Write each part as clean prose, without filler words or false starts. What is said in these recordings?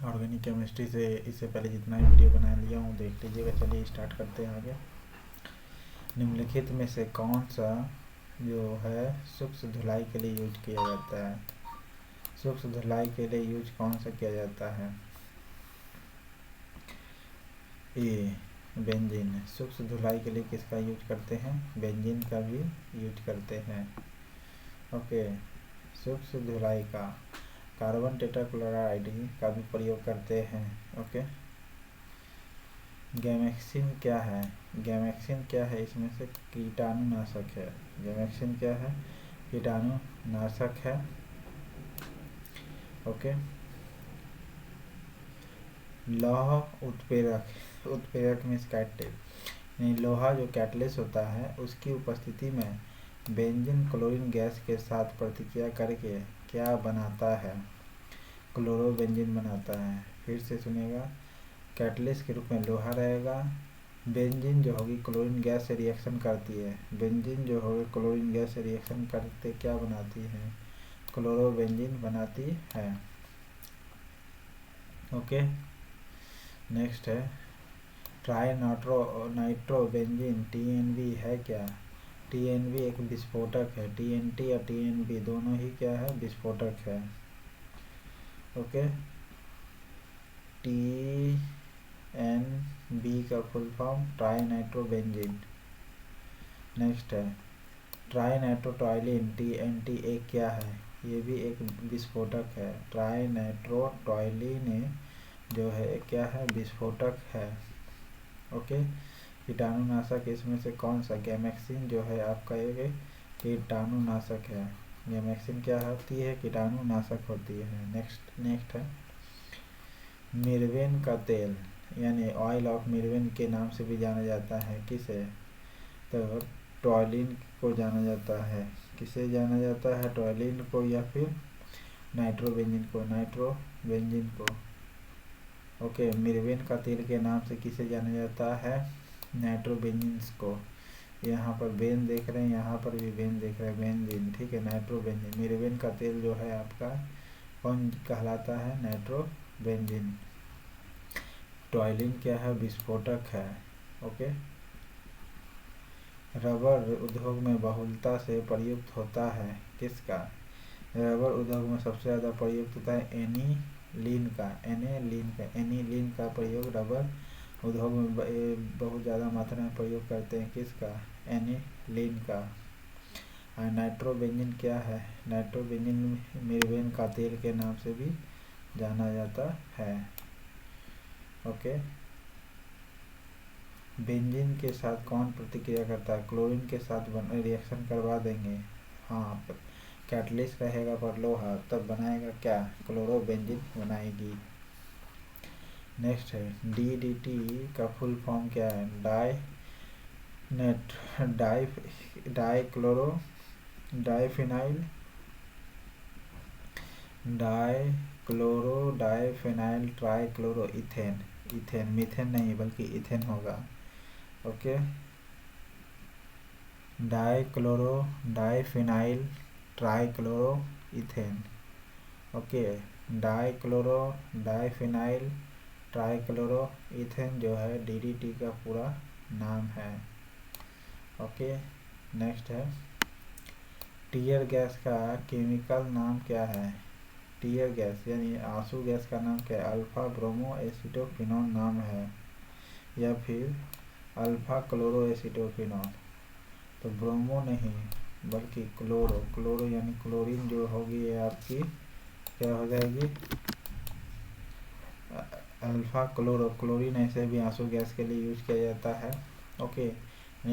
Organic chemistry से इससे पहले जितना भी वीडियो बना लिया हूँ देख लीजिएगा। चलिए स्टार्ट करते हैं आगे। निम्नलिखित में से कौन सा जो है सूक्ष्म धुलाई के लिए यूज किया जाता है? सूक्ष्म धुलाई के लिए यूज कौन सा किया जाता है? ए बेंजीन। सूक्ष्म धुलाई के लिए किसका यूज करते हैं? बेंजीन का भी यूज करते हैं। ओके, सूक्ष्म धुलाई का कार्बन टेट्राक्लोराइड का भी प्रयोग करते हैं। ओके, गैमेक्सिन क्या है? गैमेक्सिन क्या है? इसमें से कीटाणुनाशक है। गैमेक्सिन क्या है? कीटाणुनाशक है। ओके, लौह उत्प्रेरक। उत्प्रेरक मीन्स कैटलिस्ट, यानी लोहा जो कैटलिस्ट होता है उसकी उपस्थिति में बेंजीन क्लोरीन गैस के साथ प्रतिक्रिया करके क्या बनाता है? क्लोरोबेंजीन बनाता है। फिर से सुनिएगा, कैटलिस्ट के रूप में लोहा रहेगा, बेंजीन जो होगी क्लोरीन गैस से रिएक्शन करती है। बेंजीन जो होगी क्लोरीन गैस से रिएक्शन करते क्या बनाती है? क्लोरोबेंजीन बनाती है। ओके, नेक्स्ट है ट्राई नाइट्रोबेंजीन TNB है क्या? TNB एक विस्फोटक है। TNT या TNB दोनों ही क्या है? विस्फोटक है। ओके, TNB का full form try nitrobenzene. Next है ट्राई नाइट्रोटॉयलिन TNT एक क्या है? ये भी एक विस्फोटक है। ट्राई नाइट्रोटॉयलिन जो है क्या है? विस्फोटक है। ओके, कीटाणुनाशक इसमें से कौन सा? गैमेक्सिन जो है आपका एक कीटाणुनाशक है। गैमेक्सिन क्या होती है? कीटाणुनाशक होती है। नेक्स्ट है मिर्वेन का तेल, यानी ऑयल ऑफ मिर्वेन के नाम से भी जाना जाता है। किसे? तो टॉयलिन को जाना जाता है। किसे जाना जाता है? टॉयलिन को या फिर नाइट्रोबेंजीन को? नाइट्रोबेंजीन को। ओके, मिर्वेन का तेल के नाम से किसे जाना जाता है? नाइट्रोबेंजीन को। यहाँ पर बेन देख रहे हैं, यहाँ पर भी बेन देख रहे हैं, बेंजीन। ठीक है, नाइट्रोबेंजीन। मिर्वेन का तेल जो है आपका कौन कहलाता है? नाइट्रोबेंजीन। टॉयलिन क्या है? विस्फोटक है। ओके, रबर उद्योग में बहुलता से प्रयुक्त होता है किसका? रबर उद्योग में सबसे ज़्यादा प्रयुक्त होता है एनिलीन का। एनिलीन का प्रयोग रबर उद्योग में बहुत ज़्यादा मात्रा में प्रयोग करते हैं। किसका? एनिलीन का। और नाइट्रोबेंजीन क्या है? नाइट्रोबेंजीन मिर्वेन का तेल के नाम से भी जाना जाता है। ओके, बेंजीन के साथ कौन प्रतिक्रिया करता है? क्लोरीन के साथ रिएक्शन करवा देंगे। हाँ, कैटलिस्ट रहेगा पर लोहा, तब बनाएगा क्या? क्लोरोबेंजीन बनाएगी। नेक्स्ट है DDT का फुल फॉर्म क्या है? Diphenyl trichloro ethane. Ethane, methane नहीं बल्कि इथेन होगा। Okay, diphenyl trichloro ethane. Okay, diphenyl trichloro ethane जो है DDT का पूरा नाम है। ओके, नेक्स्ट है टीयर गैस का केमिकल नाम क्या है? टीयर गैस यानी आंसू गैस का नाम क्या है? अल्फा ब्रोमो एसिटोफिनॉन नाम है या फिर अल्फा क्लोरो एसिटोफिनॉन। तो ब्रोमो नहीं बल्कि क्लोरो यानी क्लोरीन जो होगी ये आपकी क्या हो जाएगी? अल्फा क्लोरीन ऐसे भी आंसू गैस के लिए यूज किया जाता है। ओके,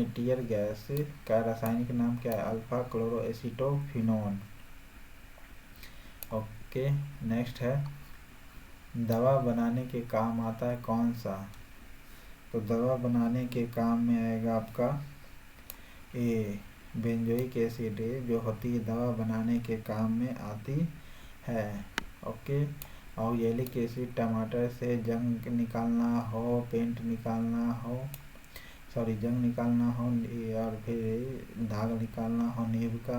टीयर गैस का रासायनिक नाम क्या है? Alpha chloro acetophenone. Okay, next है दवा बनाने के काम आता है कौन सा? तो दवा बनाने के काम में आएगा आपका बेंजोइक एसिड जो होती है दवा बनाने के काम में आती है। ओके, ऑक्जेलिक एसिड टमाटर से जंग निकालना हो, पेंट निकालना हो, जंग निकालना हो और फिर दाग निकालना हो नींव का।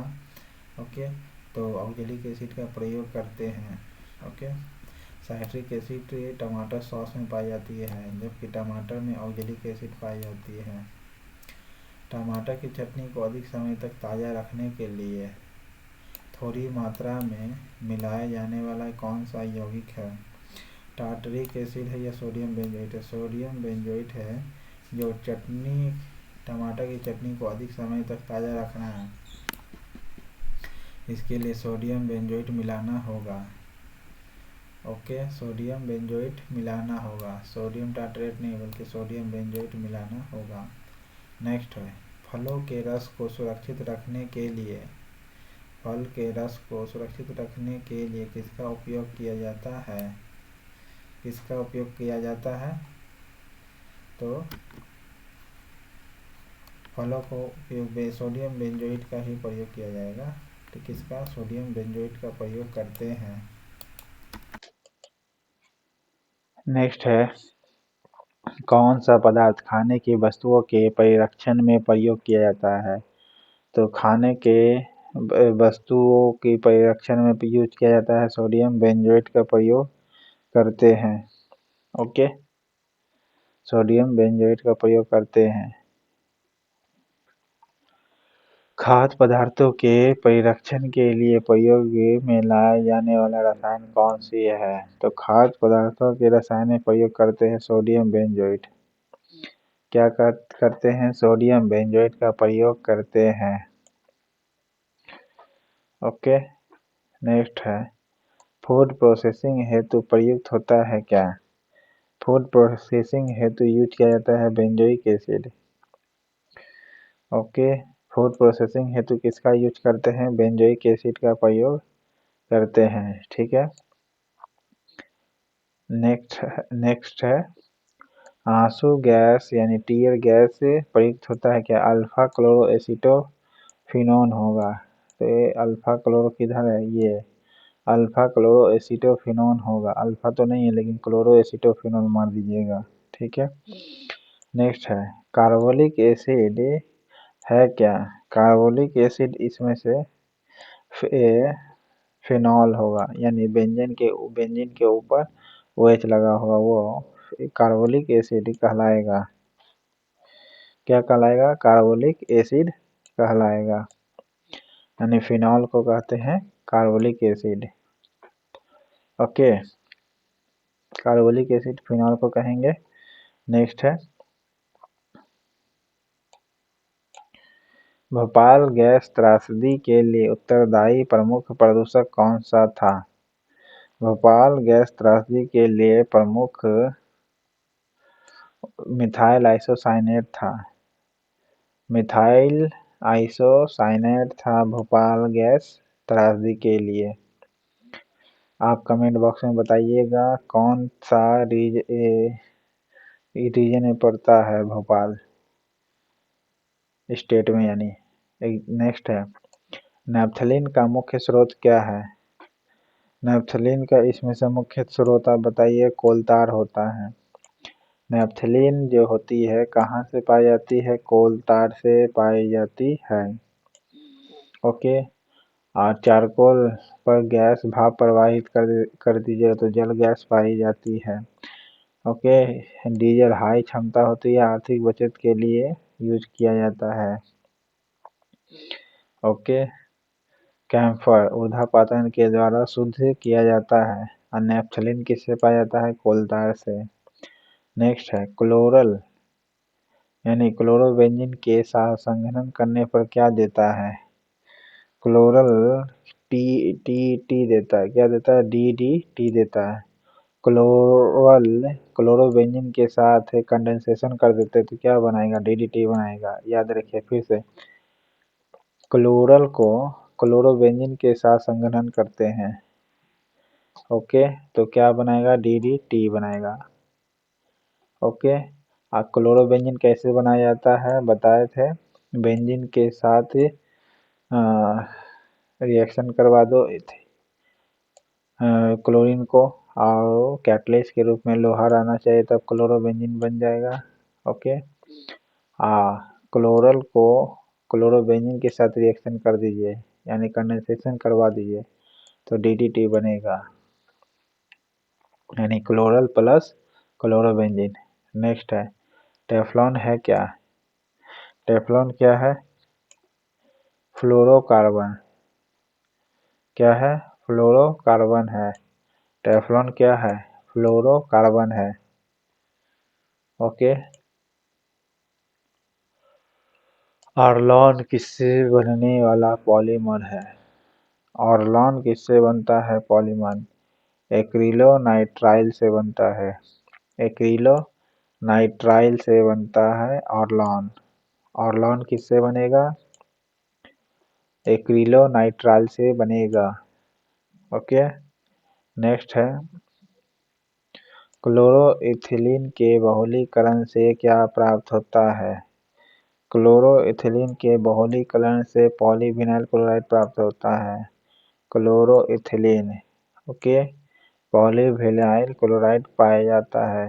ओके, तो ऑक्जेलिक एसिड का प्रयोग करते हैं। ओके, साइट्रिक एसिड टमाटर सॉस में पाई जाती है, जबकि टमाटर में ऑक्जेलिक एसिड पाई जाती है। टमाटर की चटनी को अधिक समय तक ताज़ा रखने के लिए थोड़ी मात्रा में मिलाया जाने वाला कौन सा यौगिक है? टार्टरिक एसिड है या सोडियम बेंजोएट है? सोडियम बेंजोएट है। जो टमाटर की चटनी को अधिक समय तक ताज़ा रखना है, इसके लिए सोडियम बेंजोएट मिलाना होगा। ओके, सोडियम बेंजोएट मिलाना होगा, सोडियम टार्टरेट नहीं बल्कि सोडियम बेंजोएट मिलाना होगा। नेक्स्ट है, फलों के रस को सुरक्षित रखने के लिए किसका उपयोग किया जाता है? तो फलों को सोडियम बेंजोएट का ही प्रयोग किया जाएगा। तो किसका? सोडियम बेंजोएट का प्रयोग करते हैं। नेक्स्ट है, कौन सा पदार्थ खाने की वस्तुओं के परिरक्षण में प्रयोग किया जाता है? तो खाने के वस्तुओं के परिरक्षण में यूज किया जाता है, सोडियम बेंजोएट का प्रयोग करते हैं। ओके, सोडियम बेंजोएट का प्रयोग करते हैं। खाद्य पदार्थों के परिरक्षण के लिए प्रयोग में लाया जाने वाला रसायन कौन सी है? तो खाद्य पदार्थों के रसायन में प्रयोग करते हैं सोडियम बेंजोएट। क्या करते हैं? सोडियम बेंजोएट का प्रयोग करते हैं। ओके, नेक्स्ट है, फूड प्रोसेसिंग हेतु प्रयुक्त होता है क्या? फूड प्रोसेसिंग हेतु यूज किया जाता है benzoic acid. Okay, food processing हेतु किसका यूज करते हैं? बेंजोइक एसिड का प्रयोग करते हैं। ठीक है, नेक्स्ट है, आंसू गैस यानी टीयर गैस प्रयुक्त होता है क्या? अल्फा क्लोरो एसीटोफिनोन होगा। तो ये अल्फा क्लोरो किधर है? ये अल्फा क्लोरो एसीटोफिनोन होगा। अल्फा तो नहीं है लेकिन क्लोरो एसीटोफिनोन मार दीजिएगा। ठीक है, नेक्स्ट है, कार्बोलिक एसिड है क्या? कार्बोलिक एसिड इसमें से फिनॉल होगा, यानी बेंजीन के ऊपर OH लगा होगा, वो कार्बोलिक एसिड कहलाएगा। क्या कहलाएगा? कार्बोलिक एसिड कहलाएगा, यानी फिनॉल को कहते हैं carbolic acid. Okay, carbolic acid phenol को कहेंगे। नेक्स्ट है, भोपाल गैस त्रासदी के लिए उत्तरदायी प्रमुख प्रदूषक कौन सा था? भोपाल गैस त्रासदी के लिए प्रमुख मिथाइल आइसोसाइनेट था। मिथाइल आइसोसाइनेट था भोपाल गैस त्रासदी के लिए। आप कमेंट बॉक्स में बताइएगा कौन सा रीजन में पड़ता है भोपाल स्टेट में, यानी। नेक्स्ट है, नैप्थलीन का मुख्य स्रोत क्या है? नैप्थलीन का इसमें से मुख्य स्रोत आप बताइए। कोलतार होता है। नैप्थलीन जो होती है कहाँ से पाई जाती है? कोलतार से पाई जाती है। ओके, और चारकोल पर गैस भाप प्रवाहित कर दीजिए तो जल गैस पाई जाती है। ओके, डीजल हाई क्षमता होती है, आर्थिक बचत के लिए यूज किया जाता है। ओके, कैम्फर ऊर्ध्वापातन के द्वारा शुद्ध किया जाता है, और नैप्थलीन किससे पाया जाता है? कोलतार से। नेक्स्ट है, क्लोरल यानी क्लोरोबेंजीन के साथ संघनन करने पर क्या देता है? क्लोरल टी देता है। क्या देता है? DDT देता है। क्लोरोबेंजीन के साथ कंडेंसेशन कर देते तो क्या बनाएगा? DDT बनाएगा। याद रखिए फिर से, क्लोरल को क्लोरोबेंजीन के साथ संघनन करते हैं। ओके, तो क्या बनाएगा? DDT बनाएगा। ओके, क्लोरोबेंजीन कैसे बनाया जाता है बताए थे। बेंजीन के साथ रिएक्शन करवा दो क्लोरीन को, और कैटलिस्ट के रूप में लोहा रहना चाहिए, तब क्लोरोबेंजीन बन जाएगा। ओके, क्लोरल को क्लोरोबेंजीन के साथ रिएक्शन कर दीजिए, यानी कंडेंसेशन करवा दीजिए, तो DDT बनेगा। यानी क्लोरल प्लस क्लोरोबेंजीन। नेक्स्ट है टेफ्लॉन है क्या? टेफ्लॉन क्या है? फ्लोरोकार्बन। क्या है? फ्लोरोकार्बन है। टेफ्लॉन क्या है? फ्लोरोकार्बन है। ओके। ऑर्लॉन किससे बनने वाला पॉलीमर है? ऑर्लॉन किससे बनता है पॉलीमर? एक्रिलोनाइट्राइल से बनता है। एक्रिलोनाइट्राइल से बनता है ऑर्लॉन। ऑर्लॉन किससे बनेगा? एक्रिलोनाइट्राइल से बनेगा। ओके। नेक्स्ट है क्लोरोइथिलीन के बहुलीकरण से क्या प्राप्त होता है? क्लोरोइथिलीन के बहुलीकरण से पॉलीविनाइल क्लोराइड प्राप्त होता है। क्लोरोइथिलीन ओके पॉलीविनाइल क्लोराइड पाया जाता है।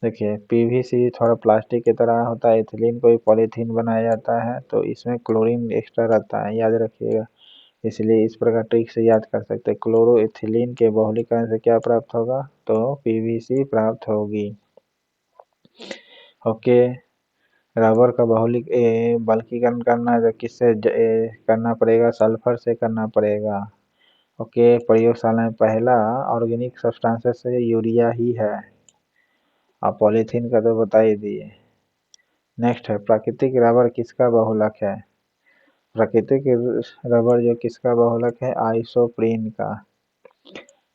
देखिए पीवीसी थोड़ा प्लास्टिक की तरह होता है, इथिलीन को पॉलीथीन बनाया जाता है, तो इसमें क्लोरीन एक्स्ट्रा रहता है, याद रखिएगा। इसलिए इस प्रकार ट्रिक से याद कर सकते हैं। क्लोरोइथिलीन के बहुलीकरण से क्या प्राप्त होगा? तो पीवीसी प्राप्त होगी। ओके। रबर का बल्कीकरण करना है तो किससे करना पड़ेगा? सल्फर से करना पड़ेगा। ओके। प्रयोगशाला में पहला ऑर्गेनिक सब्सटेंसेस से यूरिया ही है। आप पॉलीथीन का तो बता ही दिए। नेक्स्ट है प्राकृतिक रबर किसका बहुलक है? प्राकृतिक रबर जो किसका बहुलक है? आइसोप्रीन का।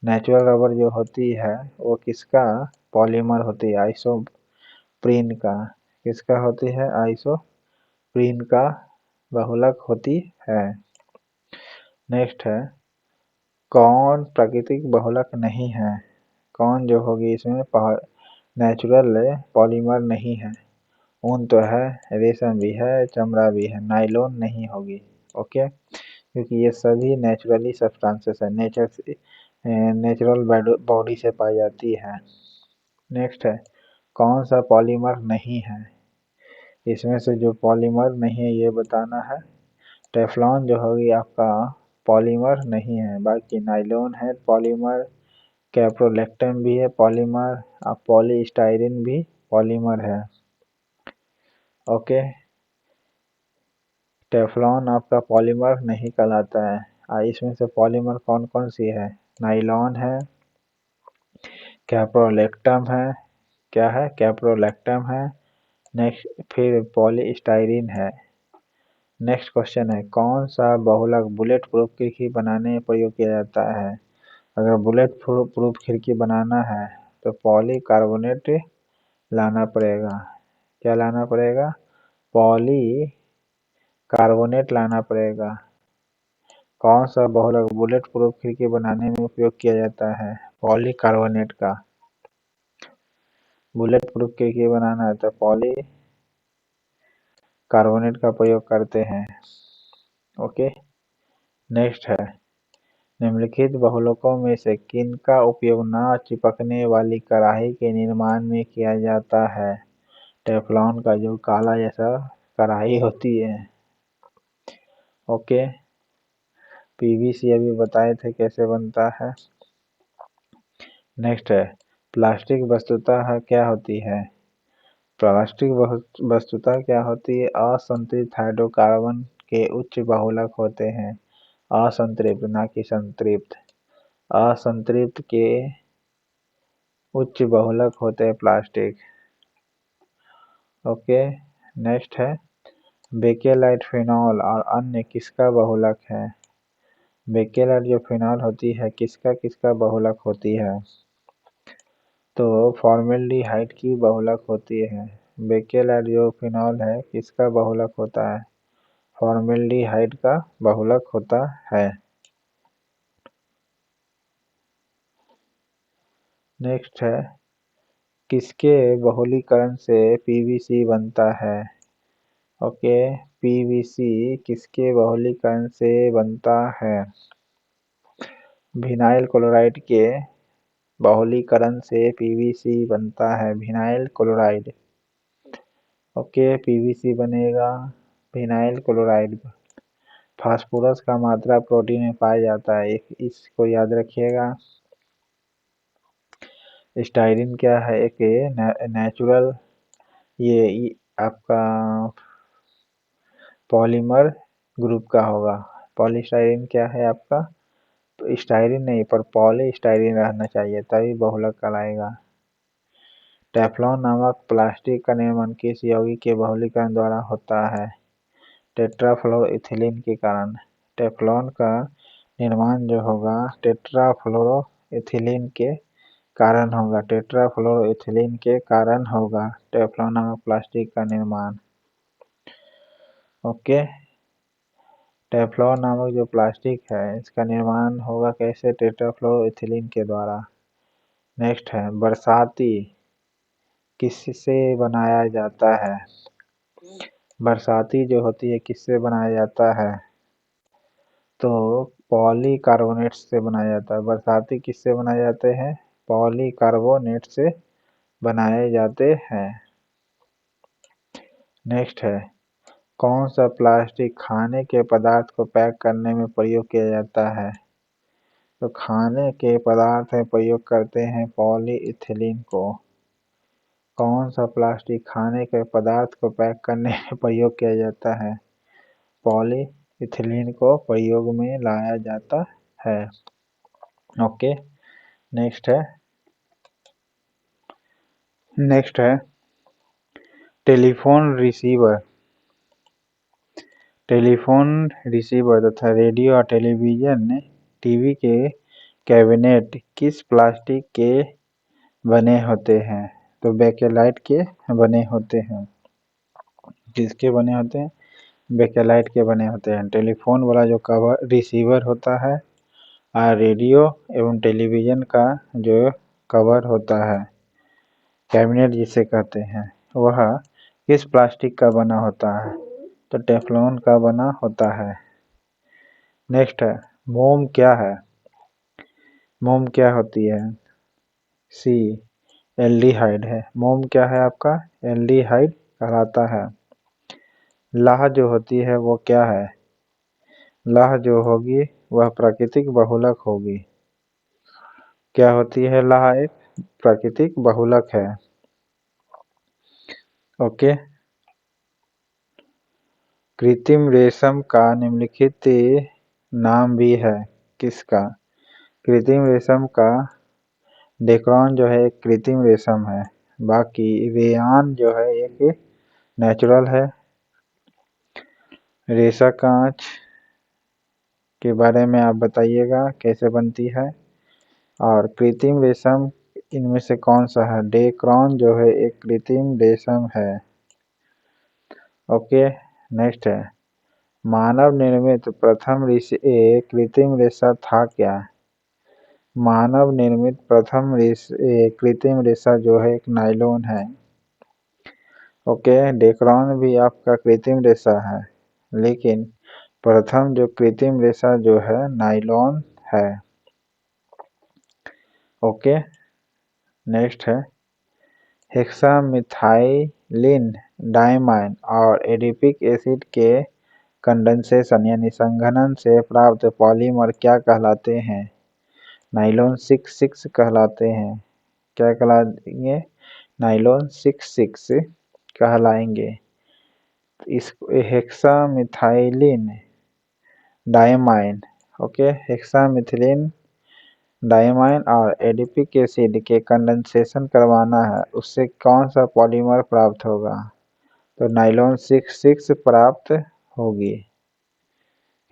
नेचुरल रबर जो होती है वो किसका पॉलीमर होती है? आइसोप्रीन का। किसका होती है? आइसोप्रीन का बहुलक होती है। नेक्स्ट है कौन प्राकृतिक बहुलक नहीं है? कौन जो होगी इसमें नेचुरल पॉलीमर नहीं है? ऊन तो है, रेशम भी है, चमड़ा भी है, नायलॉन नहीं होगी। ओके। क्योंकि ये सभी नेचुरली सब्सटेंसेस है, नेचुरल बॉडी से पाई जाती है। नेक्स्ट है कौन सा पॉलीमर नहीं है? इसमें से जो पॉलीमर नहीं है ये बताना है। टेफ्लॉन जो होगी आपका पॉलीमर नहीं है, बाकी नायलॉन है पॉलीमर, कैप्रोलेक्टम भी है पॉलीमर, पॉलीस्टाइरीन भी पॉलीमर है। ओके। टेफ्लॉन आपका पॉलीमर नहीं कहलाता है। इसमें से पॉलीमर कौन कौन सी है? नायलॉन है, कैप्रोलेक्टम है, क्या है? कैप्रोलेक्टम है। नेक्स्ट फिर पॉलीस्टाइरीन है। नेक्स्ट क्वेश्चन है कौन सा बहुलक बुलेट प्रूफ खिड़की बनाने में प्रयोग किया जाता है? अगर बुलेट प्रूफ खिड़की बनाना है तो पॉलीकार्बोनेट लाना पड़ेगा। क्या लाना पड़ेगा? पॉलीकार्बोनेट लाना पड़ेगा। कौन सा बहुलक बुलेट प्रूफ खिड़की बनाने में उपयोग किया जाता है? पॉलीकार्बोनेट का। बुलेट प्रूफ खिड़की बनाना है तो पॉलीकार्बोनेट का प्रयोग करते हैं। ओके। नेक्स्ट है निम्नलिखित बहुलकों में से किनका उपयोग न चिपकने वाली कढ़ाई के निर्माण में किया जाता है? टेफ्लॉन का जो काला जैसा कढ़ाई होती है। ओके। पीवीसी अभी बताए थे कैसे बनता है। नेक्स्ट है प्लास्टिक वस्तुतः क्या होती है? प्लास्टिक वस्तुतः क्या होती है? असंतृप्त हाइड्रोकार्बन के उच्च बहुलक होते हैं। असंतृप्त ना कि संतृप्त। असंतृप्त के उच्च बहुलक होते हैं प्लास्टिक। ओके। नेक्स्ट है बेकेलाइट फिनॉल और अन्य किसका बहुलक है? बेकेलाइट जो फिनॉल होती है किसका किसका बहुलक होती है? तो फॉर्मेल्डिहाइड की बहुलक होती है। बेकेलाइट जो फिनॉल है किसका बहुलक होता है? फॉर्मेल्डिहाइड का बहुलक होता है। नेक्स्ट है किसके बहुलीकरण से पीवीसी बनता है? ओके। पीवीसी किसके बहुलीकरण से बनता है? विनाइल क्लोराइड के बहुलीकरण से पीवीसी बनता है। Vinyl chloride. ओके। पीवीसी बनेगा विनाइल क्लोराइड। फास्फोरस का मात्रा प्रोटीन में पाया जाता है, इसको याद रखिएगा। स्टाइरिन क्या है, एक नेचुरल ये आपका पॉलीमर ग्रुप का होगा। पॉलीस्टाइरिन क्या है आपका, तो स्टाइरिन नहीं पर पॉलीस्टाइरिन रहना चाहिए तभी बहुलक कहलाएगा। टेफ्लॉन नामक प्लास्टिक का निर्माण किस यौगिक के बहुलीकरण द्वारा होता है, टेट्राफ्लोरोइथिलीन के कारण। टेफ्लॉन का निर्माण जो होगा टेट्राफ्लोरोइथिलीन के कारण होगा, टेट्राफ्लोरोइथिलीन के कारण होगा टेफ्लॉन नामक प्लास्टिक का निर्माण। ओके, टेफ्लॉन नामक जो प्लास्टिक है इसका निर्माण होगा कैसे, टेट्राफ्लोरोइथिलीन के द्वारा। नेक्स्ट है, बरसाती किससे बनाया जाता है, बरसाती जो होती है किससे बनाया जाता है, तो पॉलीकार्बोनेट से बनाया जाता है। बरसाती किससे बनाए जाते हैं, पॉलीकार्बोनेट से बनाए जाते हैं। नेक्स्ट है, कौन सा प्लास्टिक खाने के पदार्थ को पैक करने में प्रयोग किया जाता है, तो खाने के पदार्थ में प्रयोग करते हैं पॉलीइथिलीन को। कौन सा प्लास्टिक खाने के पदार्थ को पैक करने में प्रयोग किया जाता है, पॉलीइथिलीन को प्रयोग में लाया जाता है। ओके, नेक्स्ट है टेलीफोन रिसीवर तथा रेडियो और टेलीविजन टीवी के कैबिनेट किस प्लास्टिक के बने होते हैं, तो बेकेलाइट के बने होते हैं। किसके बने होते हैं, बेकेलाइट के बने होते हैं। टेलीफोन वाला जो कवर रिसीवर होता है और रेडियो एवं टेलीविजन का जो कवर होता है, कैबिनेट जिसे कहते हैं, वह किस प्लास्टिक का बना होता है, तो टेफ्लॉन का बना होता है। नेक्स्ट है, मोम क्या है, मोम क्या होती है, सी एल्डिहाइड है। मोम क्या है आपका, एल्डिहाइड कहलाता है। लाह जो होती है वो क्या है, लाह जो होगी वह प्राकृतिक बहुलक होगी। क्या होती है लाह, एक प्राकृतिक बहुलक है। ओके, कृत्रिम रेशम का निम्नलिखित नाम भी है, किसका, कृत्रिम रेशम का डेक्रान जो है एक कृत्रिम रेशम है, बाकी रेयान जो है एक नेचुरल है। रेशा कांच के बारे में आप बताइएगा कैसे बनती है, और कृत्रिम रेशम इनमें से कौन सा है, डेक्रान जो है एक कृत्रिम रेशम है। ओके, नेक्स्ट है, मानव निर्मित प्रथम कृत्रिम रेशा था क्या, मानव निर्मित प्रथम कृत्रिम रेशा जो है एक नायलॉन है। ओके, डेक्रान भी आपका कृत्रिम रेशा है, लेकिन प्रथम जो कृत्रिम रेशा जो है नायलॉन है। ओके, नेक्स्ट है, हेक्सामिथाइलिन डाइमाइन और एडिपिक एसिड के कंडेंसेशन यानी संघनन से प्राप्त पॉलीमर क्या कहलाते हैं, नाइलॉन 6 कहलाते हैं। क्या कहलाएंगे, नाइलॉन 6 कहलाएंगे। इस हेक्सामिथाइलिन डाइमाइन, ओके, हेक्सामिथिलीन डाइमाइन और एडिपिक एसिड के कंडेंसेशन करवाना है, उससे कौन सा पॉलीमर प्राप्त होगा, तो नाइलॉन 6 प्राप्त होगी।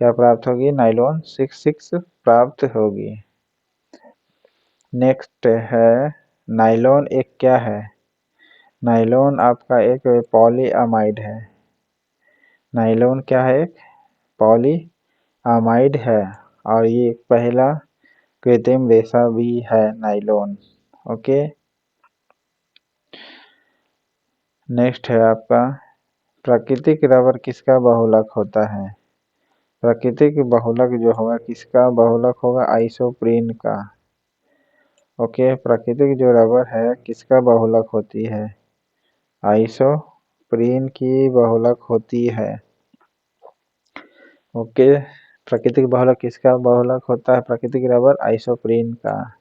क्या प्राप्त होगी, नाइलॉन 6 प्राप्त होगी। नेक्स्ट है, नाइलॉन एक क्या है, नाइलॉन आपका एक पॉलीअमाइड है। नाइलॉन क्या है, एक पॉलीअमाइड है, और ये पहला कृत्रिम रेशा भी है नाइलॉन। ओके, नेक्स्ट है आपका, प्राकृतिक रबर किसका बहुलक होता है, प्राकृतिक बहुलक जो होगा किसका बहुलक होगा, आइसोप्रीन का। ओके, प्राकृतिक जो रबर है किसका बहुलक होती है, आइसोप्रीन की बहुलक होती है। ओके, प्राकृतिक बहुलक किसका बहुलक होता है, प्राकृतिक रबर आइसोप्रीन का।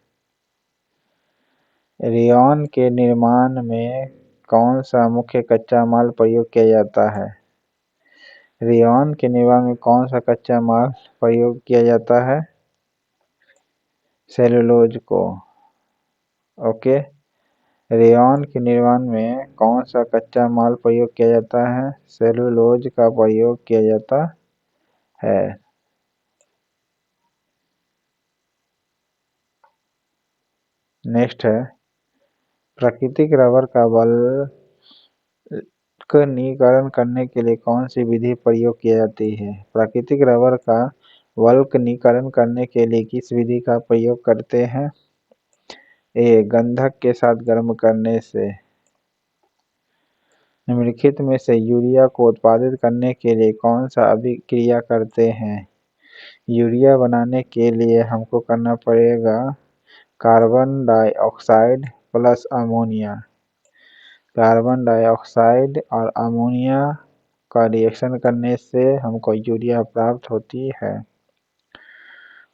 रेयॉन के निर्माण में कौन सा मुख्य कच्चा माल प्रयोग किया जाता है? रेयॉन के निर्माण में कौन सा कच्चा माल प्रयोग किया जाता है? सेलुलोज को। ओके। रेयॉन के निर्माण में कौन सा कच्चा माल प्रयोग किया जाता है? सेलुलोज का प्रयोग किया जाता है। नेक्स्ट है, प्राकृतिक रबर का वल्कनीकरण करने के लिए कौन सी विधि प्रयोग की जाती है? प्राकृतिक रबर का वल्कनीकरण करने के लिए किस विधि का प्रयोग करते हैं? ए. गंधक के साथ गर्म करने से। निम्नलिखित में से यूरिया को उत्पादित करने के लिए कौन सा अभिक्रिया करते हैं? यूरिया बनाने के लिए हमको करना पड़ेगा carbon dioxide plus ammonia. Carbon dioxide और अमोनिया का रिएक्शन करने से हमको यूरिया प्राप्त होती है।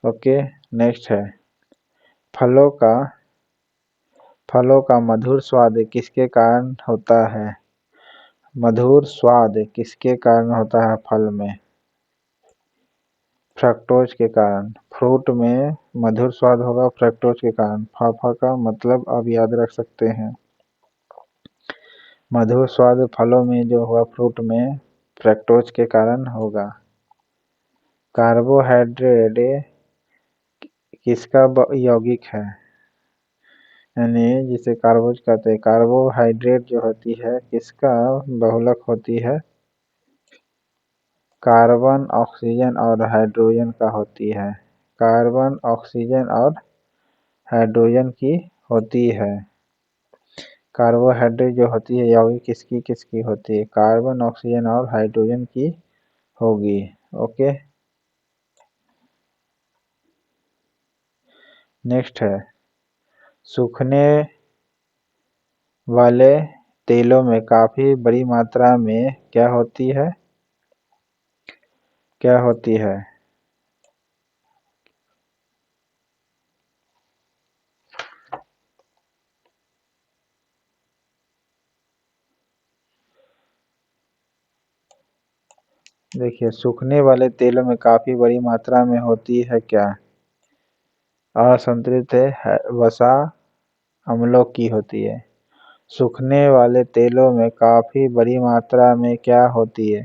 ओके। नेक्स्ट है, फलों का मधुर स्वाद किसके कारण होता है? मधुर स्वाद किसके कारण होता है फल में? फ्रक्टोज के कारण। फ्रूट में मधुर स्वाद होगा फ्रक्टोज के कारण। फाफा का मतलब आप याद रख सकते हैं। मधुर स्वाद फलों में जो हुआ फ्रूट में फ्रक्टोज के कारण होगा। कार्बोहाइड्रेट किसका यौगिक है? यानी जिसे कार्बोज कहते हैं। कार्बोहाइड्रेट जो होती है किसका बहुलक होती है? कार्बन, ऑक्सीजन और हाइड्रोजन का होती है। कार्बन, ऑक्सीजन और हाइड्रोजन की होती है। कार्बोहाइड्रेट जो होती है यौगिक किसकी किसकी होती है? कार्बन, ऑक्सीजन और हाइड्रोजन की होगी। ओके। नेक्स्ट है, सूखने वाले तेलों में काफी बड़ी मात्रा में क्या होती है? क्या होती है? देखिए, सूखने वाले तेलों में काफी बड़ी मात्रा में होती है क्या? असंतृप्त वसा अम्लों की होती है। सूखने वाले तेलों में काफी बड़ी मात्रा में क्या होती है?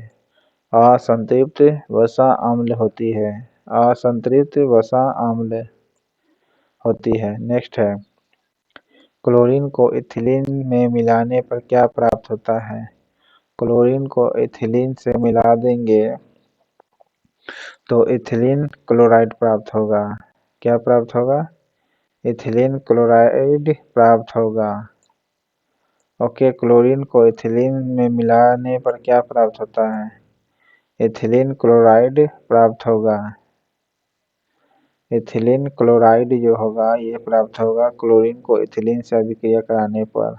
असंतृप्त वसा अम्ल होती है। असंतृप्त वसा अम्ल होती है। नेक्स्ट है, क्लोरीन को इथिलीन में मिलाने पर क्या प्राप्त होता है? क्लोरीन को इथिलीन से मिला देंगे तो इथिलीन क्लोराइड प्राप्त होगा। क्या प्राप्त होगा? इथिलीन क्लोराइड प्राप्त होगा। ओके। क्लोरीन को इथिलीन में मिलाने पर क्या प्राप्त होता है? इथिलीन क्लोराइड प्राप्त होगा। इथिलीन क्लोराइड जो होगा ये प्राप्त होगा क्लोरीन को इथिलीन से अभिक्रिया कराने पर।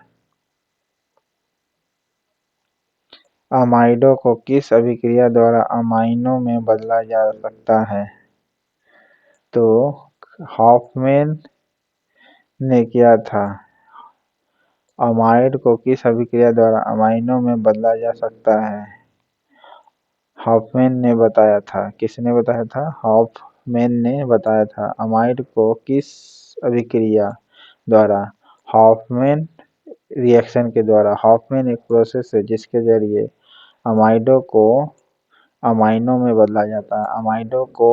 अमाइडों को किस अभिक्रिया द्वारा अमाइनों में बदला जा सकता है? तो हॉफमैन ने किया था। अमाइड को किस अभिक्रिया द्वारा अमाइनों में बदला जा सकता है? हॉफमैन ने बताया था। किसने बताया था? हॉफमैन ने बताया था। अमाइड को किस अभिक्रिया द्वारा? हॉफमैन रिएक्शन के द्वारा। हॉफमैन एक प्रोसेस है जिसके जरिए अमाइडों को अमाइनों में बदला जाता है। अमाइडों को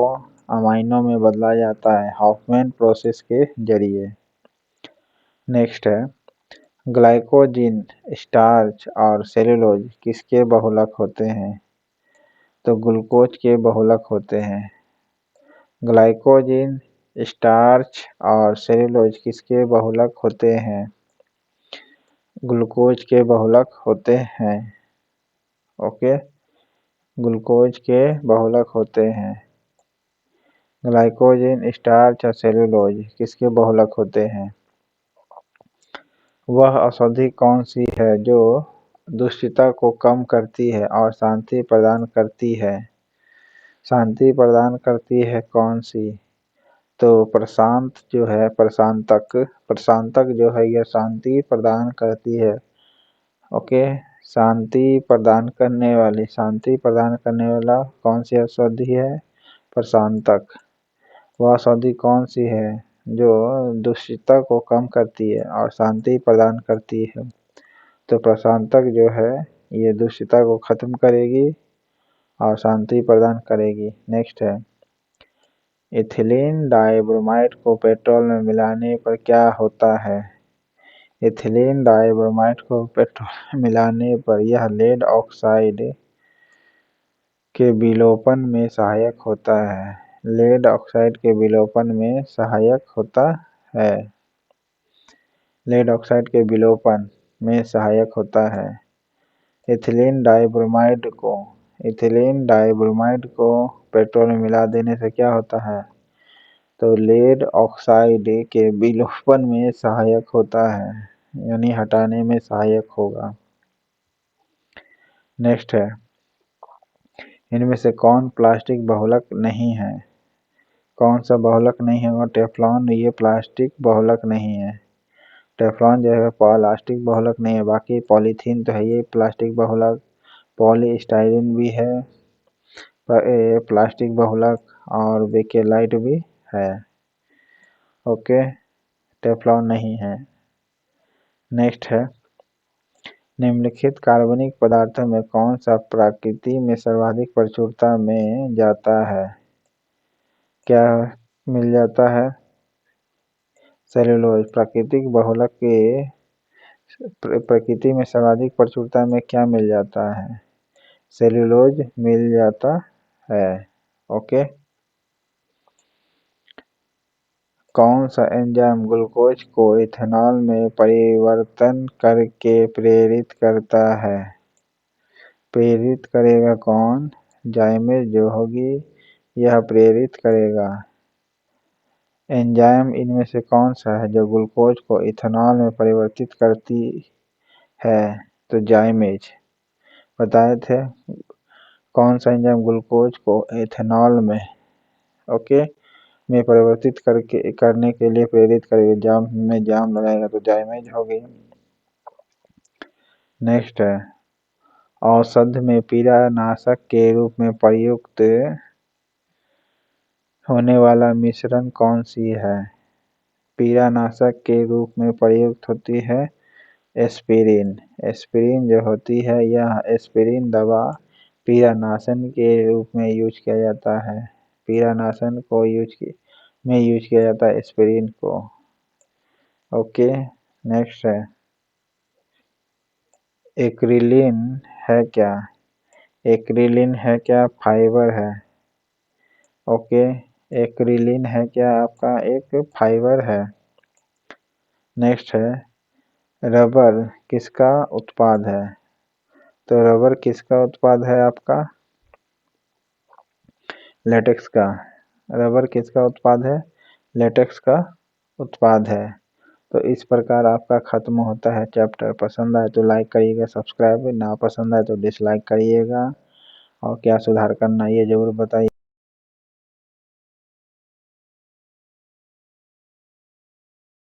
अमाइनों में बदला जाता है हॉफमैन प्रोसेस के जरिए। नेक्स्ट है, ग्लाइकोजीन, स्टार्च और सेलुलोज किसके बहुलक होते हैं? तो ग्लूकोज के बहुलक होते हैं। ग्लाइकोजीन, स्टार्च और सेलुलोज किसके बहुलक होते हैं? ग्लूकोज के बहुलक होते हैं। ओके। ग्लूकोज के बहुलक होते हैं। ग्लाइकोजीन, स्टार्च और सेलुलोज किसके बहुलक होते हैं? वह औषधि कौन सी है जो दुष्टता को कम करती है और शांति प्रदान करती है? शांति प्रदान करती है कौन सी? तो प्रशांत जो है प्रशांतक जो है यह शांति प्रदान करती है। ओके, शांति प्रदान करने वाला कौन सी औषधि है? प्रशांतक। वह औषधि कौन सी है जो दुष्टता को कम करती है और शांति प्रदान करती है? तो प्रशांतक जो है ये दुष्टता को खत्म करेगी और शांति प्रदान करेगी। नेक्स्ट है, इथिलीन डाइब्रोमाइड को पेट्रोल में मिलाने पर क्या होता है? इथिलीन डाइब्रोमाइड को पेट्रोल में मिलाने पर यह लेड ऑक्साइड के विलोपन में सहायक होता है। लेड ऑक्साइड के विलोपन में सहायक होता है। लेड ऑक्साइड के विलोपन में सहायक होता है। इथिलीन डाइब्रोमाइड को पेट्रोल में मिला देने से क्या होता है? तो लेड ऑक्साइड के विलोपन में सहायक होता है, यानी हटाने में सहायक होगा। नेक्स्ट है, इनमें से कौन प्लास्टिक बहुलक नहीं है? कौन सा बहुलक नहीं है? टेफ्लॉन, ये प्लास्टिक बहुलक नहीं है। टेफ्लॉन जो है प्लास्टिक बहुलक नहीं है। बाकी पॉलीथीन तो है ये प्लास्टिक बहुलक, पॉलीस्टाइरीन भी है प्लास्टिक बहुलक, और बेकेलाइट भी है। ओके, टेफ्लॉन नहीं है। नेक्स्ट है, निम्नलिखित कार्बनिक पदार्थों में कौन सा प्रकृति में सर्वाधिक प्रचुरता में जाता है? क्या मिल जाता है? सेलुलोज। प्राकृतिक बहुलक के प्रकृति में सर्वाधिक प्रचुरता में क्या मिल जाता है? सेलुलोज मिल जाता है। ओके, कौन सा एंजाइम ग्लूकोज को इथेनॉल में परिवर्तन करके प्रेरित करता है? प्रेरित करेगा कौन? जाइमेज जो होगी यह प्रेरित करेगा। एंजाइम इनमें से कौन सा है जो ग्लूकोज को इथेनॉल में परिवर्तित करती है? तो जाइमेज। बताए थे कौन सा एंजाइम ग्लूकोज को इथेनॉल में में परिवर्तित करने के लिए प्रेरित करेगा। जाम लगाएगा तो जाइमेज होगी। नेक्स्ट है, औषध में पीड़ानाशक के रूप में प्रयुक्त होने वाला मिश्रण कौन सी है? पीड़ानाशक के रूप में प्रयुक्त होती है एस्पिरिन। एस्पिरिन जो होती है यह एस्पिरिन दवा पीड़ानाशन के रूप में यूज किया जाता है। पीड़ानाशन को यूज किया जाता है एस्पिरिन को। ओके, नेक्स्ट है, एक्रिलिन है क्या? एक्रिलिन है क्या? फाइबर है। ओके, एक्रिलिन है क्या? आपका एक फाइबर है। नेक्स्ट है, रबर किसका उत्पाद है? तो रबर किसका उत्पाद है? आपका लेटेक्स का। रबर किसका उत्पाद है? लेटेक्स का उत्पाद है। तो इस प्रकार आपका खत्म होता है चैप्टर। पसंद आए तो लाइक करिएगा, सब्सक्राइब, ना पसंद आए तो डिसलाइक करिएगा, और क्या सुधार करना ये जरूर बताइए।